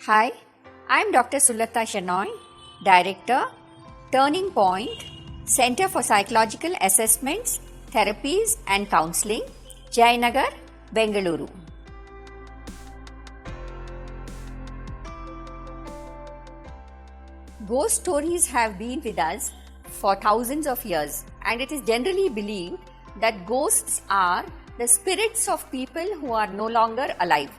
Hi, I am Dr. Sulata Shenoy, Director, Turning Point, Center for Psychological Assessments, Therapies and Counseling, Jayanagar, Bengaluru. Ghost stories have been with us for thousands of years, and it is generally believed that ghosts are the spirits of people who are no longer alive.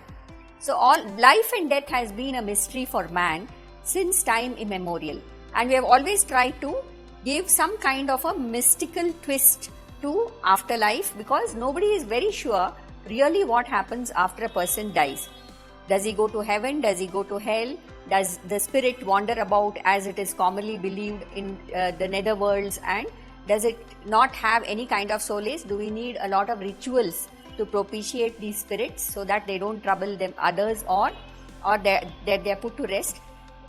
So all life and death has been a mystery for man since time immemorial, and we have always tried to give some kind of a mystical twist to afterlife because nobody is very sure really what happens after a person dies. Does he go to heaven? Does he go to hell? Does the spirit wander about as it is commonly believed in the netherworlds, and does it not have any kind of solace? Do we need a lot of rituals to propitiate these spirits so that they don't trouble them others or that they are put to rest?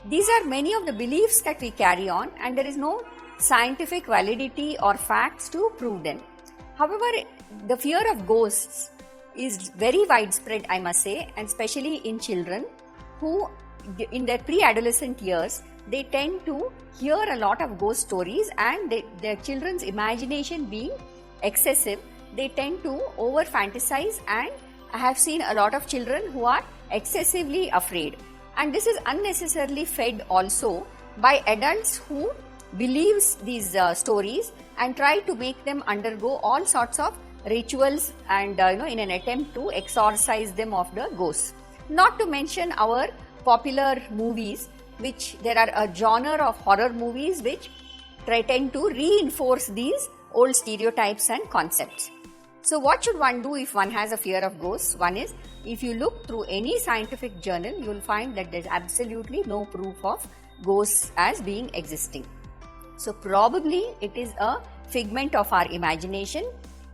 These are many of the beliefs that we carry on, and there is no scientific validity or facts to prove them. However, the fear of ghosts is very widespread, I must say, and especially in children who in their pre-adolescent years, they tend to hear a lot of ghost stories, and their children's imagination being excessive, they tend to over fantasize, and I have seen a lot of children who are excessively afraid, and this is unnecessarily fed also by adults who believes these stories and try to make them undergo all sorts of rituals and in an attempt to exorcise them of the ghosts. Not to mention our popular movies, which there are a genre of horror movies which tend to reinforce these old stereotypes and concepts. So what should one do if one has a fear of ghosts? One is, if you look through any scientific journal, you will find that there is absolutely no proof of ghosts as being existing. So probably it is a figment of our imagination.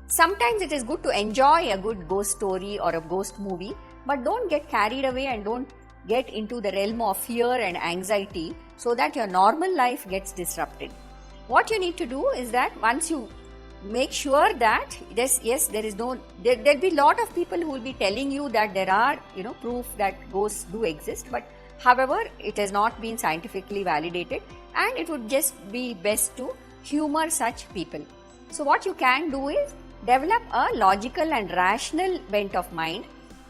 Sometimes it is good to enjoy a good ghost story or a ghost movie, but don't get carried away and don't get into the realm of fear and anxiety so that your normal life gets disrupted. What you need to do is that once you make sure that there'll be a lot of people who will be telling you that there are proof that ghosts do exist, but however it has not been scientifically validated, and it would just be best to humor such people. So what you can do is develop a logical and rational bent of mind,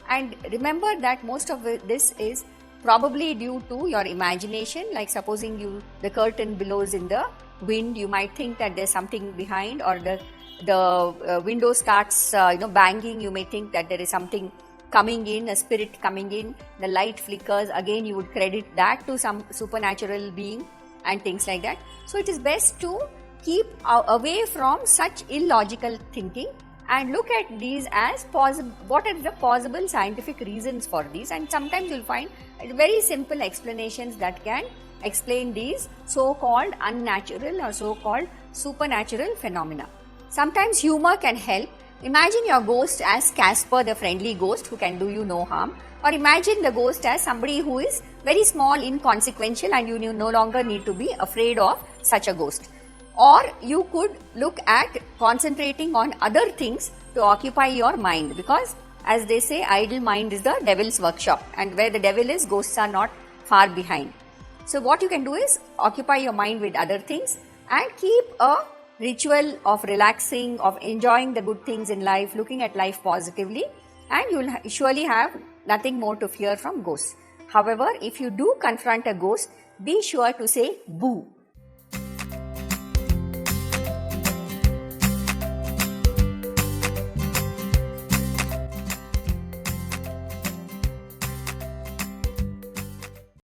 and remember that most of this is probably due to your imagination. Like supposing the curtain blows in the wind, you might think that there's something behind, or the window starts banging, you may think that there is something coming in, a spirit coming in. The light flickers, again you would credit that to some supernatural being and things like that. So it is best to keep away from such illogical thinking and look at these as what are the possible scientific reasons for these, and sometimes you'll find very simple explanations that can explain these so-called unnatural or so-called supernatural phenomena. Sometimes humor can help. Imagine your ghost as Casper, the friendly ghost who can do you no harm, or imagine the ghost as somebody who is very small, inconsequential, and you no longer need to be afraid of such a ghost. Or you could look at concentrating on other things to occupy your mind, because as they say, idle mind is the devil's workshop, and where the devil is, ghosts are not far behind. So what you can do is occupy your mind with other things and keep a ritual of relaxing, of enjoying the good things in life, looking at life positively, and you will surely have nothing more to fear from ghosts. However, if you do confront a ghost, be sure to say BOOO.